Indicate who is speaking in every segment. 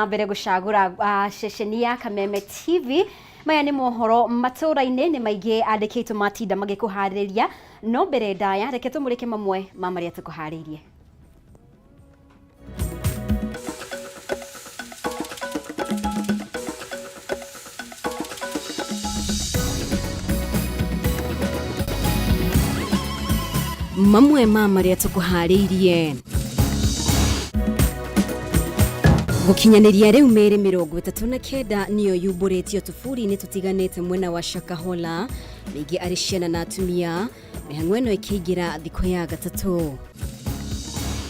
Speaker 1: Mbere gucagura ceceni ya Kameme TV maya ni mohoro Matuuraini ni maige andikitwo matinda magikuhariria no mbere ndaya reke tumurike mamwe ma maria tukuharirie. Mamwe ma maria tukuharirie gukinyaniria riu mere 39 niyo yuburetio tufuri-ini tutiganite mwena wa Shakahola mingi ari ciana na atumia mihang'o ino ikiingira thiko ya gatatu.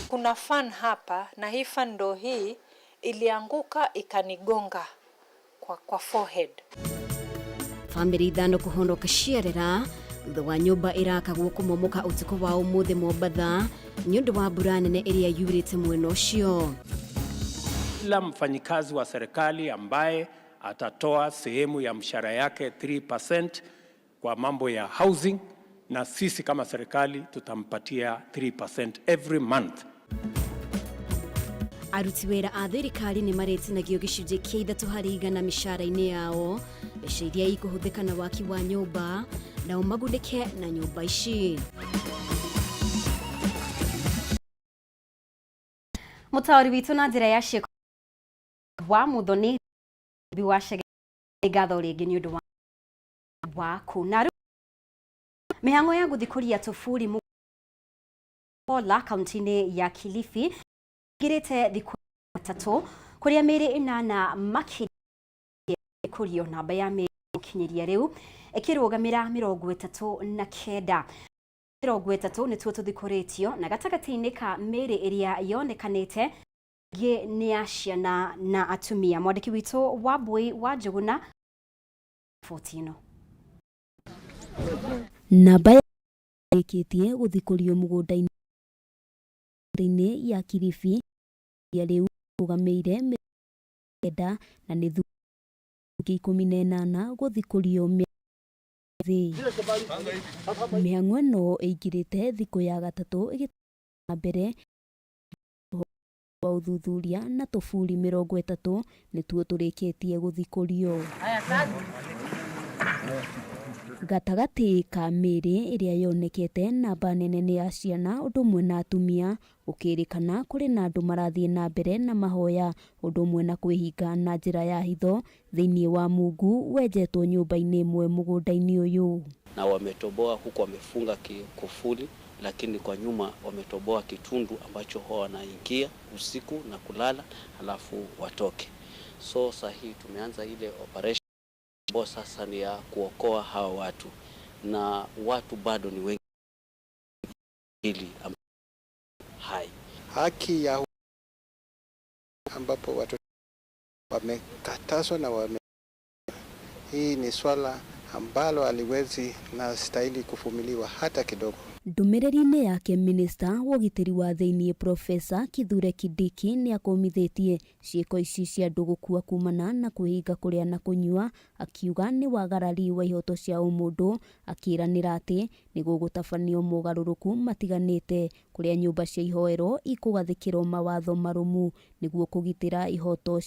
Speaker 2: Kuna fan hapa na hii fan ndo hii ilianguka ikanigonga kwa forehead.
Speaker 1: Family ithano kuhondoka ciarera thutha wa nyumba irakagwo kumomoka utuko wa umuthe Mombatha ni undu wa mbura nene iria yurite mwena ucio.
Speaker 3: Kila mfanyikazi wa serikali ambaye atatoa sehemu ya mshahara yake 3% kwa mambo ya housing, na sisi kama serikali tutampatia 3% every month.
Speaker 1: Aruti wera a thirikari ni maretinagio gicunjĩ kĩa 3 harĩ igana mishahara-inĩ yao mbeca iria ikuhuthika na waki wa nyumba na umagundike na nyumba ici. Mutauri witu na njira ya ciĩko wa muthoni biwashe gatho ringi ni undu wa kunaru mihang'o ya guthikuria tufuri Mola kaunti-ini ya Kilifi girite thiku 3 kuria miri 8 makiri kurio namba ya miri kinyiria riu ikirugamira 39 30 ni tuo tuthikuritio na gatagati-ini ka miri iria yonekanite ni ya ciana na atumia. Mwandiki witu wa Bui wa Njuguna 14
Speaker 4: namba ikitie guthikurio mugunda-ini ya Kilifi ya riu rugameire 9 na ni thuki 18 guthikurio mihang'o ino igirite thiku ya gatatu igitana mbere wa uthuthuria na tufuri 30 ni tuo turikitie guthikurio. Gatagati ka miri iria yonekete namba nene ni ya ciana undu mwe na atumia ukirikana kuri na andu marathie na mbere na mahoya undu mwe na kwihinga na njira ya hitho thiini wa Mungu wejetwo nyumba-ini imwe mugunda-ini uyu.
Speaker 5: Na wametoboa huku wamefunga kufuli, lakini kwa nyuma wametoboa kitundu ambacho huwa wanaingia usiku na kulala halafu watoke. So sahi tumeanza ile operation ambayo sasa ni ya kuokoa hawa watu, na watu bado ni wengi ili hai.
Speaker 6: Haki ya ambapo watu wamekatazwa na hii ni swala ambalo aliwezi na stahili kuvumiliwa hata kidogo.
Speaker 4: Ndumiriri-ini yake Minister wa ugitiri wa thiini Profesa Kithure Kindiki ni akomithitie ciiko ici cia andu gukua kumana na kwihinga kuria na kunyua, akiuga ni wagarari wa ihoto cia umundu, akiranira ati ni gugutabanio mugaruruku matiganite kuria nyumba cia ihoero ikugathikirwo mawatho marumu niguo kugitira ihoto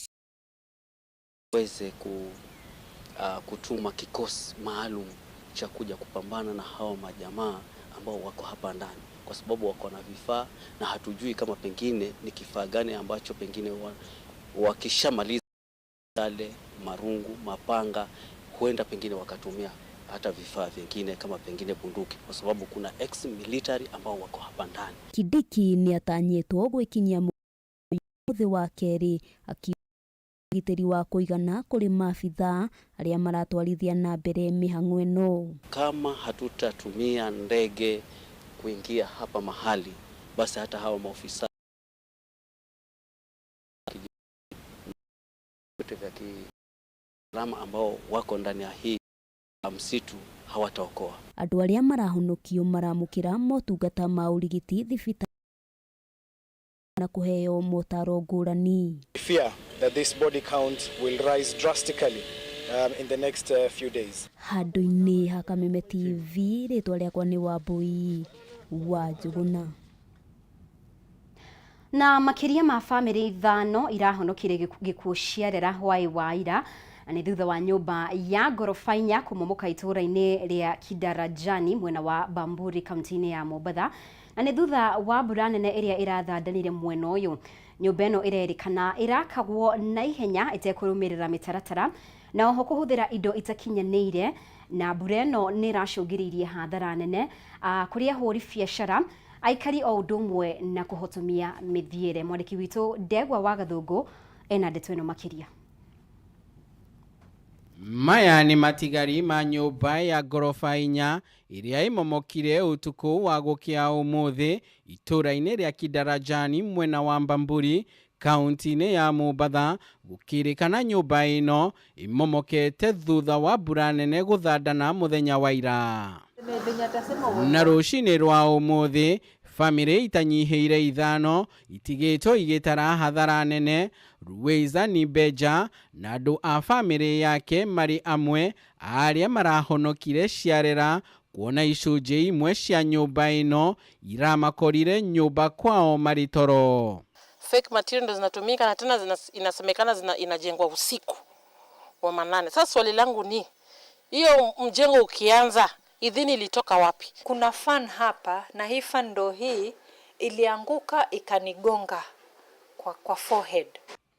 Speaker 5: weze kutuma kikosi maalum cha kuja kupambana na hao majamaa ambao wako hapa ndani, kwa sababu wako na vifaa na hatujui kama pengine ni kifaa gani ambacho pengine wakishamaliza yale marungu, mapanga, huenda pengine wakatumia hata vifaa vingine kama pengine bunduki, kwa sababu kuna ex-military ambao wako hapa ndani.
Speaker 4: Kindiki ni atanyetwo gwikinyia muthe wa keri gitiri wa kuigana kuri maabitha aria maratwarithia na mbere mihang'o ino.
Speaker 5: Kama hatutatumia ndege kuingia hapa mahali, basi hata hao maofisa vya kisalama ambao wako ndani ya hii msitu hawataokoa.
Speaker 4: Andu aria marahonokio maramukira motungata ma urigiti thibitari na kuheo motaro ngurani.
Speaker 7: Fear that this body count will rise drastically in the next few days.
Speaker 4: Handu-ini ha Kameme TV ritwa riakwa ni Wambui wa Njuguna.
Speaker 1: Na makiria ma family 5 irahonokire gikuo ciarera hwai wa ira ni thutha wa nyumba ya gorofainya kumomoka itũra-inĩ ria Kidarajani mwena wa Bamburi kaunti-inĩ ya Mombatha na ni thutha wa mbura nene iria irathandanire mwena ũyũ. Nyumba ĩno irerikana irakagwo na ihenya itekũrũmĩrĩra mĩtaratara na oho kũhũthĩra indo itakinyanĩire, na mbura ĩno nĩ iracũngĩrĩirie hathara nene kũrĩ ahũri biacara, aikari o ũndũ ũmwe na kũhotomia mĩthiĩre. Mwandĩki witũ Ndegwa wa Gathũngũ ena ndeto ĩno makĩria.
Speaker 8: Maya ni matigari ma nyumba ya gorofa 4 iria imomokire utuku wa gukia umuthi itũra-inĩ ria Kidarajani mwena wa Bamburi kaunti-inĩ ya Mombatha, gukirikana nyumba ino imomokete thutha wa mbura nene guthandana muthenya wa ira. Na rũcinĩ rwa umuthi family itanyiheire 5 itigĩtwo igĩtara hathara nene. Ruweza ni Beja na andũ a family yake mari amwe arĩa marahonokire ciarera kuona icunjĩ imwe cia nyumba ino iramakorire nyumba kwao maritoro.
Speaker 9: Fake material ndo zinatumika na tena inasemekana inajengwa usiku wa manane. Sasa swali langu ni hiyo mjengo ukianza idhini ilitoka wapi?
Speaker 2: Kuna fan hapa na hii fan ndo hii ilianguka ikanigonga kwa forehead.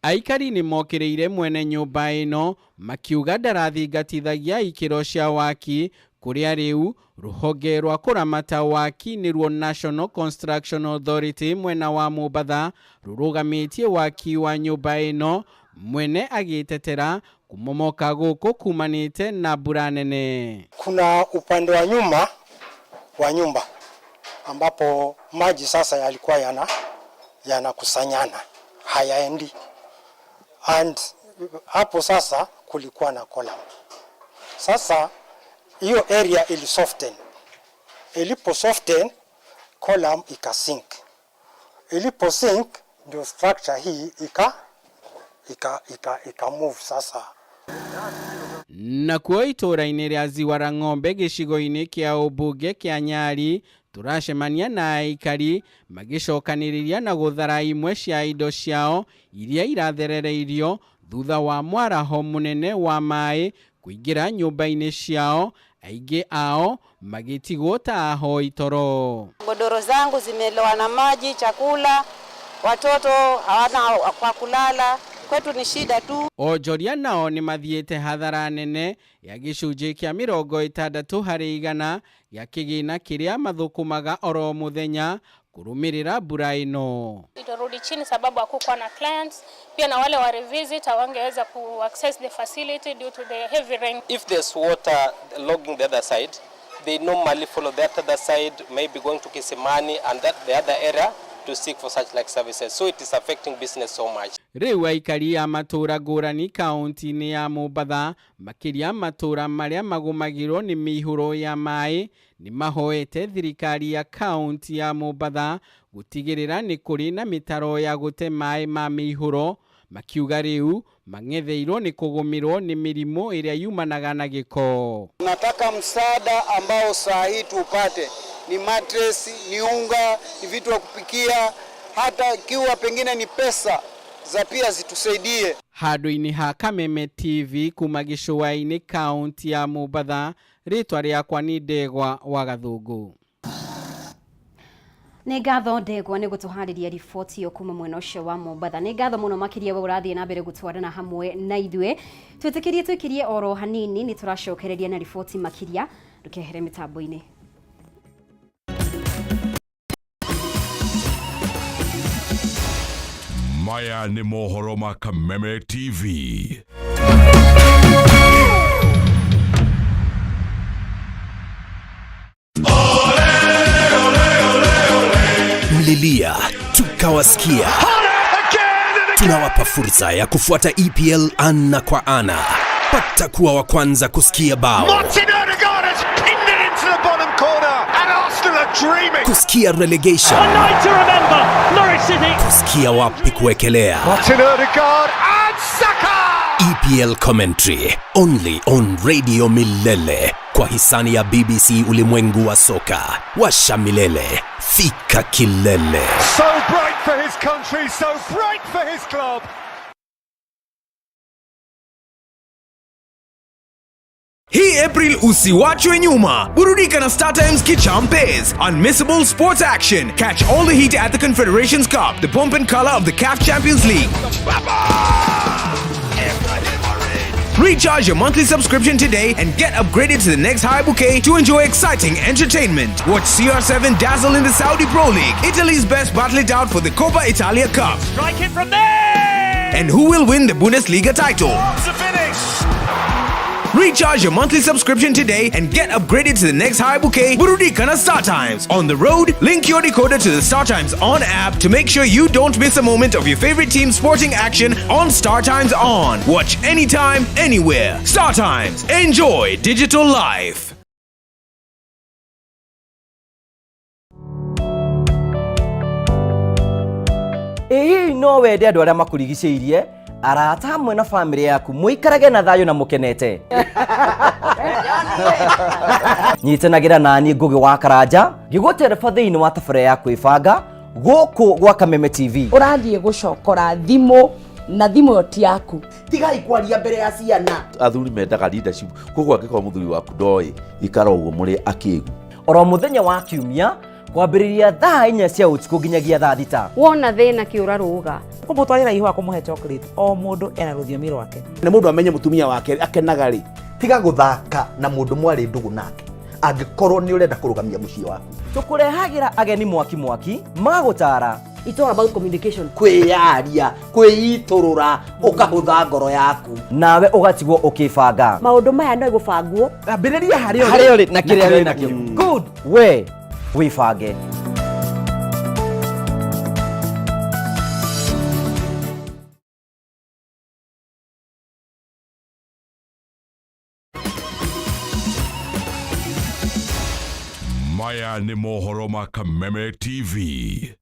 Speaker 8: Aikari ni mokireire mwene nyumba ino makiuga ndarathingatithagia ikiro cia waki, kuria riu ruhonge rwa kuramata waki nirwo National Construction Authority mwena wa Mombatha rurugamitie waki wa nyumba ino, mwene agitetera kumomoka guku kumanite na mbura nene.
Speaker 10: Kuna upande wa nyuma wa nyumba ambapo maji sasa yalikuwa yanakusanyana hayaendi, and hapo sasa kulikuwa na column. Sasa hiyo area ili soften, ilipo soften column ikasink, ilipo sink ndio structure hii ika move sasa.
Speaker 8: Na kuo itũra-inĩ ria Ziwara Ng'ombe gĩcigo-inĩ kia ũmbunge kia Nyali turacemania na aikari magicokanĩrĩria na guthara imwe cia indo ciao iria iratherereirio thutha wa mwaraho munene wa maĩ kuingira nyumba-inĩ ciao, aingĩ ao magitigwo ta ahoi toro.
Speaker 11: Godoro zangu zimelowa na maji, chakula, watoto hawana kwa kulala, kwetu ni shida tu.
Speaker 8: Onjoria nao ni mathiete hathara nene ya gĩcunjĩ kĩa 60 harĩ 100 ya kĩgĩna kĩrĩa mathukumaga oro muthenya kurumirira mbura ino.
Speaker 12: Itarudi chini sababu hakukuwa na clients, pia na wale wa revisit hawangeweza ku access the facility due to the heavy rain.
Speaker 13: If there's water logging the other side, they normally follow that other side, maybe going to Kisimani and that the other area to seek for such like services. So it is affecting business so much.
Speaker 8: Riu aikari ya matura ngũrani kaunti-inĩ ya Mombatha makiria matura maria magumagirwo ni mihuro ya maĩ ni mahoete thirikari ya kaunti ya Mombatha gutigirira ni kuri na mitaro ya gute maĩ ma mihuro, makiuga riu mang'etheirwo ni kugumirwo ni mirimu iria yumanaga na giko.
Speaker 14: Tunataka msaada ambao saa hii tupate, ni mattress, ni unga, ni vitu vya kupikia, hata kiwa pengine ni pesa za pia zitusaidie.
Speaker 8: Handũ-inĩ ha Kameme TV kuma gĩcũa-inĩ kaunti ya Mombatha, rĩtwa rĩakwa ni Ndegwa wa Gathũngũ.
Speaker 1: Nĩ ngatho Ndegwa nĩ gũtũharĩria riboti yo kuma mwena ũcio wa Mombatha. Nĩ ngatho mũno makĩria we ũrathiĩ na mbere gũtwarana hamwe na ithuĩ. Twĩtĩkĩrie oro hanini nĩ tũracokereria na riboti makĩria ndũkehere mĩtambo-inĩ.
Speaker 15: Maya ni mohoro ma Kameme TV.
Speaker 16: Mlilia, tukawasikia. Tunawapa fursa ya kufuata EPL ana kwa ana. Pata kuwa wa kwanza kusikia bao, kusikia relegation, kusikia wapi kuwekelea. EPL commentary only on Radio Milele kwa hisani ya BBC Ulimwengu wa Soka. Washa milele, fika kilele.
Speaker 17: So bright for his country so bright for his club.
Speaker 18: Hii April usiwachwe nyuma. Burudika na Star Times Kichampes. Unmissable sports action. Catch all the heat at the Confederations Cup, the pomp and color of the CAF Champions League. Recharge your monthly subscription today and get upgraded to the next high bouquet to enjoy exciting entertainment. Watch CR7 dazzle in the Saudi Pro League. Italy's best battle it out for the Coppa Italia Cup.
Speaker 17: Strike it from there!
Speaker 18: And who will win the Bundesliga title?
Speaker 17: What's the finish?
Speaker 18: Recharge your monthly subscription today and get upgraded to the next high bouquet. Burudika na Star Times. On the road, link your decoder to the Star Times On app to make sure you don't miss a moment of your favorite team's sporting action on Star Times On. Watch anytime, anywhere. Star Times. Enjoy digital life.
Speaker 19: No wende andu aria makurigicĩirie arata hamwe na family yaku muikarage na thayo na mukenete nyitanagira nani ngugi wa karanja ngigutereba thiini wa tabara ya kwibanga guku gwa Kameme TV
Speaker 20: urathie gucokora thimo na thimo yoti yaku
Speaker 21: tigai kwaria mbere ya ciana athuri mendaga leadership koguo angĩkorwo muthuri waku ndoi ikara uguo muri akigu
Speaker 19: oro muthenya wa kiumia kwambĩrĩria thaa 4 cia ũtukũ nginyagia thaa 6
Speaker 22: wona thĩna kĩũra rũga
Speaker 23: kumutwarira ihwa kumuhe chocolate o mundu ena rũthiomi rwake
Speaker 21: na mundu amenye mutumia wake akenaga ri tiga guthaka na mundu mwari ndugu nake angĩkorwo ni urenda kũrũgamia muciĩ waku
Speaker 19: tukurehagira ageni mwaki magutara
Speaker 21: it's all about communication kwiyaria kwiiturura ukahutha ngoro yaku
Speaker 19: nawe ugatigwo ukibanga
Speaker 21: maundu maya no igubangwo ambĩrĩria
Speaker 19: harĩa uri na kĩrĩa wĩ nakĩo good we wibange
Speaker 15: Maya nĩ mohoro ma Kameme TV.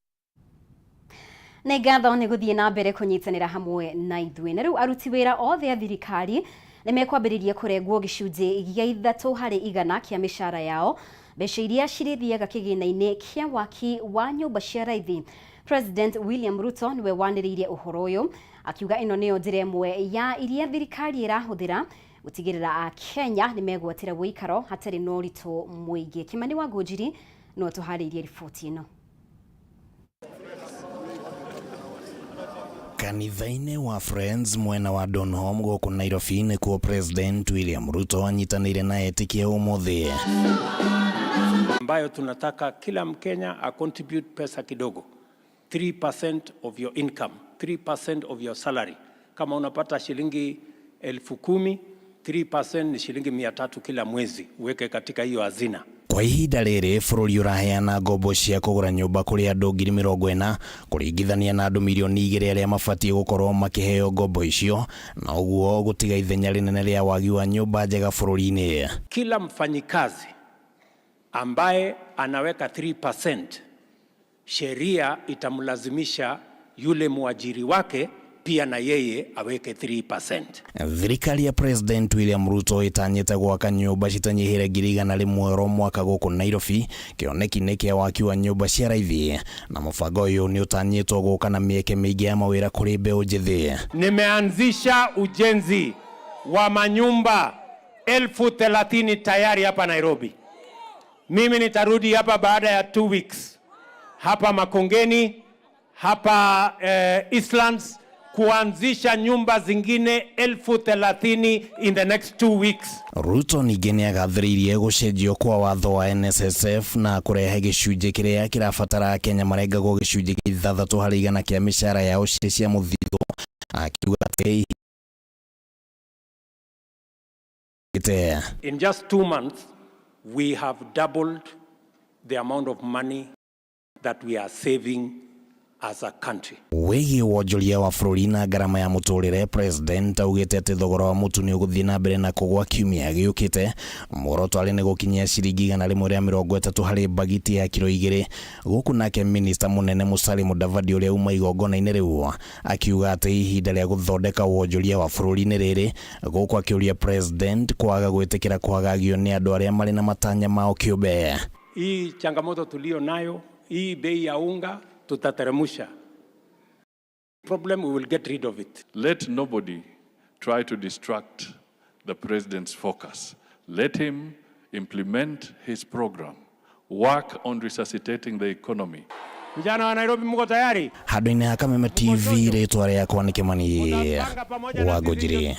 Speaker 1: Nĩ ngatho nĩ gũthiĩ na mbere kũnyitanĩra hamwe na ithuĩ. Na rĩu aruti wĩra othe a thirikari nĩ mekwambĩrĩria kũrengwo gĩcunjĩ gĩa 3% kĩa mĩcara yao. Mbeca iria cirĩthiaga kĩgĩna-inĩ kĩa waki wa nyũmba cia raithi. President William Ruto niwe wanĩrĩirie ũhoro ũyũ akiuga ĩno nĩyo njĩra ĩmwe ya iria thirikari ĩrahũthĩra gutigirira a Kenya nĩ megwatĩra wĩikaro hatarĩ na ũritũ mũingĩ. Kimani wa Ngũnjiri no tũharĩirie riboti ĩno.
Speaker 24: Kanitha-inĩ wa Friends mwena wa Donholm gũkũ Nairobi nĩkuo President William Ruto anyitanĩire na etĩkia ũmũthĩ
Speaker 3: ambayo tunataka kila Mkenya a contribute pesa kidogo 3% of your income, 3% of your salary. Kama unapata shilingi 10,000, 3% ni shilingi 300 kila mwezi, uweke katika hiyo hazina.
Speaker 24: Kwa ihinda rĩrĩ bũrũri ũraheana ngombo cia kũgũra nyũmba kũrĩ andũ 40,000 kũringithania na andũ milioni 2 arĩa mabatie gũkorwo makĩheo ngombo icio, na ũguo gũtiga ithenya rĩnene rĩa wagi wa nyũmba njega bũrũri-inĩ.
Speaker 3: Kila mfanyikazi ambaye anaweka 3%, sheria itamlazimisha yule muajiri wake pia na yeye aweke 3%.
Speaker 24: Thirikari ya President William Ruto itanyĩte gwaka nyũmba citanyihĩre 100,000 mwaka gũkũ Nairobi, kĩoneki-inĩ kĩa waki wa nyũmba cia raithi, na mũbango ũyũ nĩ ũtanyĩtwo gũka na mĩeke mĩingĩ ya mawĩra kũrĩ mbeũ njĩthĩ.
Speaker 3: Nimeanzisha ujenzi wa manyumba 30,000 tayari hapa Nairobi. Mimi nitarudi hapa baada ya 2 weeks. Hapa Makongeni, hapa Eastlands, kuanzisha nyumba zingine 30,000 in the next 2 weeks.
Speaker 24: Ruto ningĩ nĩagathĩrĩirie gũcenjio kwa watho wa NSSF na kũrehe gĩcunjĩ kĩrĩa kĩrabatara Kenya marengagwo gĩcunjĩ 3% kĩa mĩcara yao cia mũthithũ, akiuga atĩ
Speaker 3: in just 2 months we have doubled the amount of money that we are saving as a country.
Speaker 24: Wĩgiĩ wonjoria wa bũrũri na ngarama ya mũtũrĩre, President augĩte atĩ thogora wa mũtu nĩ ũgũthiĩ na mbere na kũgwa kiumia gĩũkĩte. Muoroto arĩ nĩ gũkinyia ciringi 130 harĩ bagiti ya kilo 2. Gũkũ nake Minister mũnene Musalia Mudavadi ũrĩa uma igongona-inĩ rĩu akiuga atĩ ihinda rĩa gũthondeka wonjoria wa bũrũri nĩ rĩrĩ, gũkũ akĩũria President kwaga gwĩtĩkĩra kwagagio nĩ andũ arĩa marĩ na matanya mao kĩũmbe.
Speaker 3: Hii changamoto tulio nayo, hii bei ya unga tutateremusha problem, we will get rid of it.
Speaker 4: Let nobody try to distract the president's focus. Let him implement his program, work on resuscitating the economy.
Speaker 3: Vijana wa Nairobi mko tayari?
Speaker 24: Handũ-inĩ ha Kameme TV rĩtwa rĩakwa nĩ Kĩmani wa Ngũnjiri.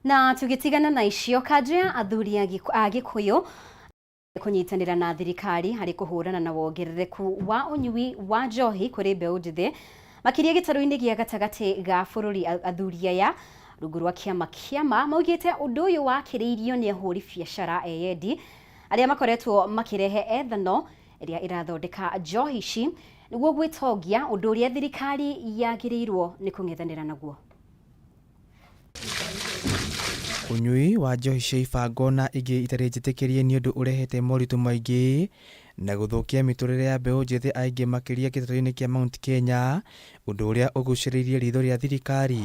Speaker 1: Na tugitigana na icio kadria athuri a Gĩkũyũ kunyitanĩra na thirikari harĩ kũhũrana na wongerereku wa ũnyui wa njohi kũrĩ mbeũ njĩthĩ makĩria gĩtarũ-inĩ gĩa gatagatĩ ga bũrũri. Athuri aya rungu rwa kĩama maugĩte ũndũ ũyũ wakĩrĩirio nĩ ahũri biacara eyendi arĩa makoretwo makĩrehe ethano ĩrĩa ĩrathondeka njohi ici nĩguo gwĩtongia, ũndũ ũrĩa thirikari yagĩrĩirwo nĩ kũng'ethanĩra naguo.
Speaker 5: Ũnyui wa njohi cia ibango na ingĩ itarĩ njĩtĩkĩrie nĩ ũndũ ũrehete moritũ maingĩ na gũthũkia mĩtũrĩre ya mbeũ njĩthĩ aingĩ makĩria gĩtarũ-inĩ kĩa Mount Kenya, ũndũ ũrĩa ũgucĩrĩirie ritho rĩa thirikari.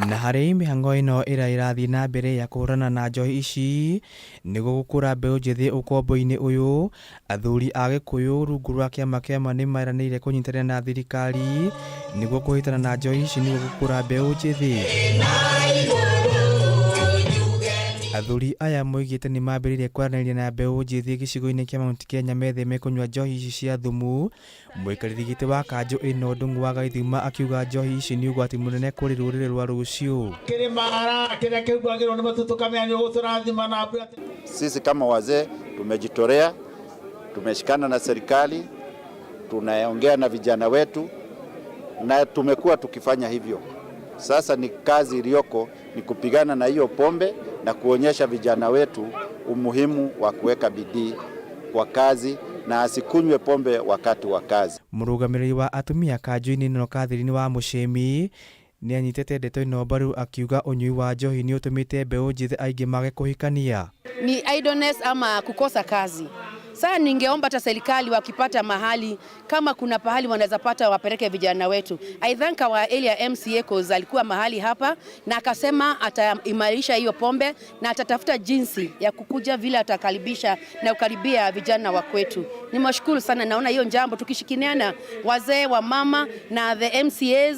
Speaker 5: Na harĩ mĩhang'o ĩno ĩrĩa ĩrathiĩ na mbere ya kũhũrana na njohi ici nĩguo gũkũra mbeũ njĩthĩ ũkombo-inĩ ũyũ, athuri a Gĩkũyũ rungu rwa kĩama nĩ meranĩire kũnyitanĩra na thirikari nĩguo kũhĩtana na njohi ici nĩguo gũkũra mbeũ njĩthĩ. Athuri aya moigĩte nĩ mambĩrĩirie kwaranĩria na mbeũ njĩthĩ gĩcigo-inĩ kĩa Mount Kenya metheme kũnyua njohi ici cia thumu. Mũikarĩri gĩtĩ wa kanjũ ĩno Ndung'u wa Gaithima akiuga njohi ici nĩ ũgwati mũnene kũrĩ rũrĩrĩ rwa rũciũ.
Speaker 6: Sisi kama wazee tumejitolea, tumeshikana na serikali, tunaongea na vijana wetu na tumekuwa tukifanya hivyo. Sasa ni kazi iliyoko ni kupigana na hiyo pombe na kuonyesha vijana wetu umuhimu wa kuweka bidii kwa kazi na asikunywe pombe wakati wa kazi.
Speaker 5: Mũrũgamĩrĩri wa atumia kanjũ-inĩ ĩno Catherine wa Mũcemi nĩ anyitĩte ndeto ĩno mbaru akiuga ũnyui wa njohi nĩ ũtũmĩte mbeũ njĩthĩ aingĩ mage kũhikania.
Speaker 7: Ni idleness ama kukosa kazi. Sasa ningeomba hata serikali wakipata mahali kama kuna pahali wanaweza pata wapeleke vijana wetu. I think our area MCA cause alikuwa mahali hapa na akasema ataimarisha hiyo pombe na atatafuta jinsi ya kukuja vile atakaribisha na ukaribia vijana wa kwetu. Nimeshukuru sana, naona hiyo jambo tukishikiniana wazee wa mama na the MCAs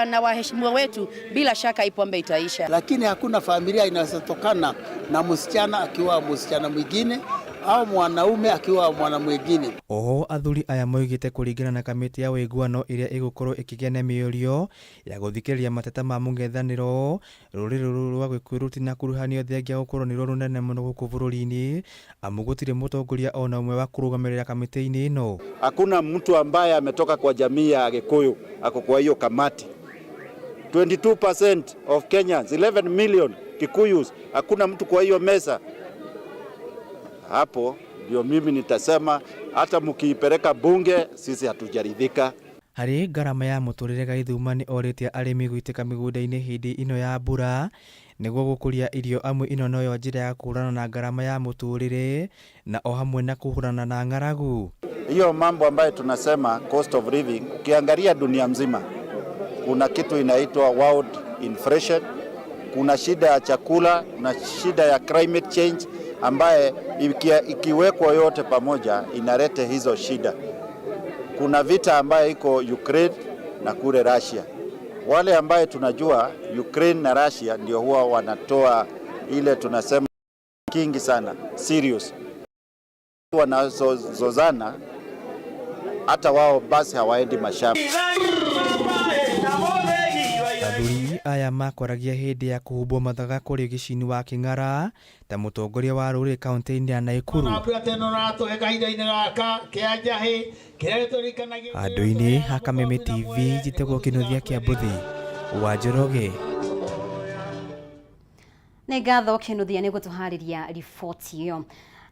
Speaker 7: na waheshimiwa wetu, bila shaka hii pombe itaisha.
Speaker 25: Lakini hakuna familia inayotokana na msichana akiwa msichana mwingine au mwanaume akiwa mwana mwingine.
Speaker 5: Oho athuri aya moigĩte kũringana na kamĩtĩ ya ũiguano ĩrĩa ĩgũkorwo ĩkĩgĩa na mĩario ya gũthikĩrĩria mateta ma mũng'ethanĩro, rũrĩrĩ rũrũ rwa Gĩkũyũ rũtinakuruhanio thengia gũkorwo nĩ rũnene mũno gũkũ bũrũri-inĩ, amu gũtirĩ mũtongoria ona ũmwe wa kũrũgamĩrĩra kamĩtĩ-inĩ ĩno.
Speaker 6: Hakuna mtu ambaye ametoka kwa jamii ya Gĩkũyũ ako kwa hiyo kamati. 22% of Kenyans, 11 million Kikuyus, hakuna mtu kwa hiyo meza. Hapo ndio mimi nitasema hata mkiipeleka bunge sisi hatujaridhika.
Speaker 5: Harĩ ngarama ya mũtũrĩre Gaithuma nĩ orĩtie arĩmi gũitĩka mĩgũnda-inĩ hĩndĩ ĩno ya mbura nĩguo gũkũria irio, amwe ĩno noyo njĩra ya kũhũrana na ngarama ya mũtũrĩre na o hamwe na kũhũrana na ng'aragu.
Speaker 6: Hiyo mambo ambayo tunasema cost of living, ukiangalia dunia mzima kuna kitu inaitwa world inflation, kuna shida ya chakula na shida ya climate change ambaye ikiwekwa yote pamoja inaleta hizo shida. Kuna vita ambaye iko Ukraine na kule Russia. Wale ambaye tunajua Ukraine na Russia ndio huwa wanatoa ile tunasema kingi sana, serious. Wanazozana hata wao basi hawaendi mashamba.
Speaker 5: Athuri aya makwaragia hĩndĩ ya kũhumbwo mathaga kũrĩ gĩcini wa Kĩng'ara ta mũtongoria wa rũrĩrĩ kaunti-inĩ ya Naikuru. Handũ-inĩ ha Kameme TV njĩtagwo Kĩnuthia kĩa Mbuthi wa Njoroge.
Speaker 1: Nĩ ngatho Kĩnuthia nĩ gũtũharĩria riboti ĩyo.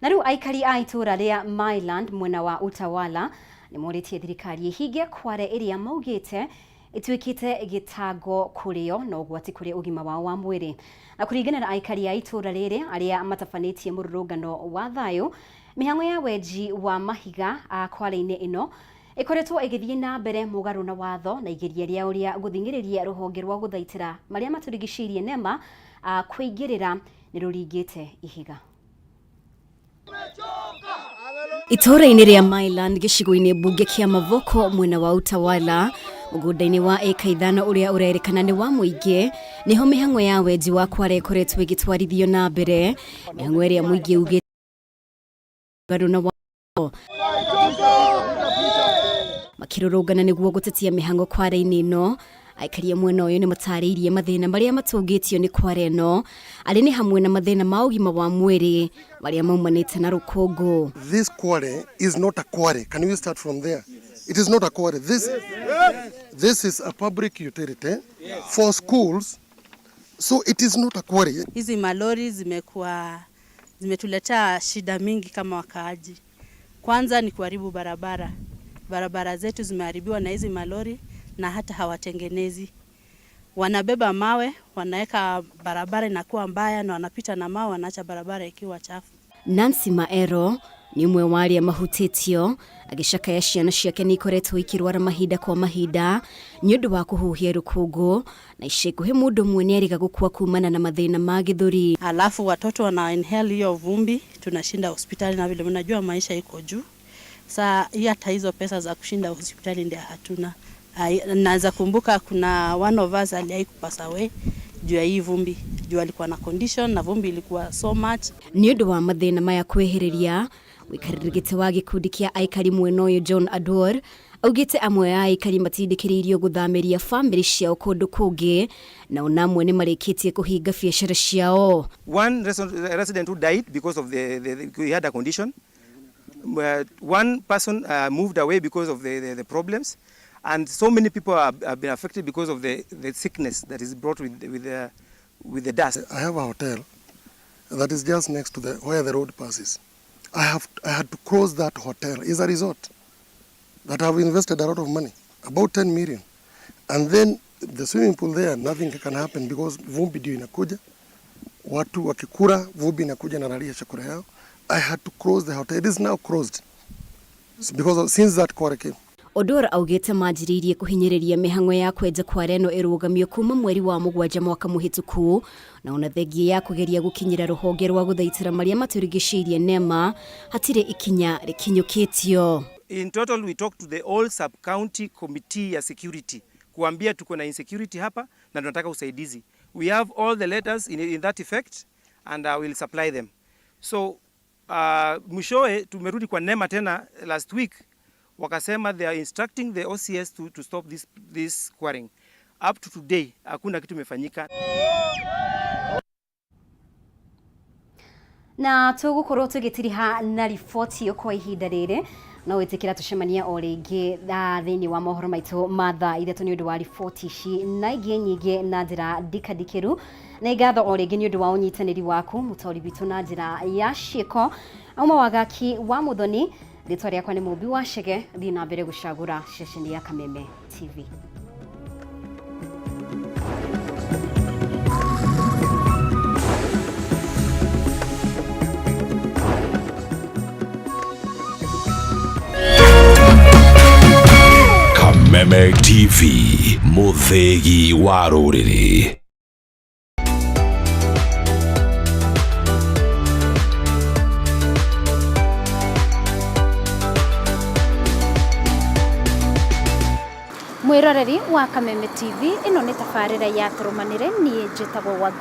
Speaker 1: Na rĩu aikari a itũra rĩa Myland mwena wa Utawala nĩ morĩtie thirikari ĩhinge kware ĩrĩa maugĩte ituĩkĩte gĩtango kũrĩo na ũgwati kũrĩ ũgima wao wa mwĩrĩ. Na kũringana na aikari a itũra rĩrĩ arĩa matabanĩtie mũrũrũngano wa thayũ, mĩhang'o ya wenji wa mahiga kware-inĩ ĩno ĩkoretwo ĩgĩthiĩ na mbere mũgarũ na watho na igeria rĩao rĩa gũthingĩrĩria rũhonge rwa gũthaitĩra marĩa matũrigicĩirie NEMA kũingĩrĩra nĩ rũringĩte ihiga. Itora-inĩ rĩa Myland gĩcigo-inĩ mbunge kĩa Mavoko mwena wa Utawala, mũgũnda-inĩ wa eka 5 ũrĩa ũrerĩkana nĩ wa mũingĩ, niho mĩhang'o ya wenji wa kware ĩkoretwo ĩgĩtwarithio na mbere. Mĩhang'o ĩrĩa mũingĩ ugĩte garuna wa makĩrũrũngana nĩguo gũtetia mĩhang'o kware-inĩ ĩno. Aikaria mwena ũyũ nĩ matarĩirie mathĩna marĩa matũngĩtio nĩ kware ĩno, arĩ nĩ hamwe na mathĩna ma ũgima wa mwĩrĩ marĩa maumanĩte na rũkũngũ.
Speaker 2: This quarry is not a quarry. Can we start from there? It is not a quarry. This is a public utility for schools. So it is not a quarry.
Speaker 9: Hizi malori zimetuletea shida mingi kama wakaaji. Kwanza ni kuharibu barabara. Barabara zetu zimeharibiwa na hizi malori na hata hawatengenezi. Wanabeba mawe, wanaweka barabara inakuwa mbaya na wanapita na mawe wanaacha barabara ikiwa chafu. Nancy Maero ni umwe wa arĩa mahutĩtio agĩcakaya ciana ciake nĩ ikoretwo ikĩrwara mahinda kwa mahinda nĩ ũndũ wa kũhuhia rũkũngũ na ica ikuhĩ mũndũ ũmwe nĩ ariga gũkua kumana na mathĩna ma gĩthũri. Alafu watoto wana inhale hiyo vumbi, tunashinda hospitali na vile mnajua maisha iko juu. Sasa hata hizo pesa za kushinda hospitali ndio hatuna. Naweza kumbuka kuna one of us aliyai kupasa away juu ya hii vumbi. Juu alikuwa na condition na vumbi ilikuwa so much. Nĩ ũndũ wa mathĩna maya kwehereria, wĩkarĩrĩgĩte wa gĩkundi kĩa aikari mwena ũyũ John Adwar augĩte amwe a aikari matindĩkĩrĩirio gũthamĩria bamĩrĩ ciao kũndũ kũngĩ na ona amwe nĩ marĩkĩtie kũhinga biacara ciao.
Speaker 10: One resident who died because of he had a condition. One person moved away because of the problems. And so many people have been affected because of the sickness that is brought with the dust.
Speaker 2: I have a hotel that is just next to where the road passes. I had to close that hotel. It's a resort that I've invested a lot of money, about 10 million. And then the swimming pool there, nothing can happen because vumbi ndio inakuja. Watu wakikura, vumbi inakuja na ralia chakula yao. I had to close the hotel. It is now closed since that quarry came.
Speaker 1: Odora augĩte manjĩrĩirie kũhinyĩrĩria mĩhang'o ya kwenja kware ĩno ĩrũgamio kuma mweri wa Mũgwanja mwaka mũhĩtũku na ona thengia ya kũgeria gũkinyĩra rũhonge rwa gũthaitĩra marĩa matũrigicĩirie NEMA hatirĩ ikinya rĩkinyũkĩtio.
Speaker 10: In total we talked to the all sub-county committee ya security kuambia tuko na insecurity hapa na tunataka usaidizi. We have all the letters in that effect and I will supply them. So mwishowe tumerudi kwa NEMA tena last week. Wakasema they are instructing the OCS to stop this quarrying. Up to today hakuna kitu imefanyika.
Speaker 1: Na tũgũkorwo tũgĩtiriha na riboti yo kwa ihinda rĩrĩ no wĩtĩkĩra tũcemania o rĩngĩ thĩinĩ wa mohoro maitũ ma thaa ithatũ nĩ ũndũ wa riboti ici na ingĩ nyingĩ na njĩra ndikandikĩru na ngatho o rĩngĩ nĩ ũndũ wa ũnyitanĩri waku mũtaũri witũ na njĩra ya ciĩko auma wagaki wa Muthoni. Rĩtwa rĩakwa nĩ Mũmbi wa Chege, thiĩ na mbere gũcagũra ceceni ya Kameme TV.
Speaker 15: Kameme TV, mũthĩgi wa rũrĩrĩ.
Speaker 11: Mwĩroreri wa Kameme TV ĩno nĩ tabarĩra ya tũrũmanĩre niĩ njĩtagwo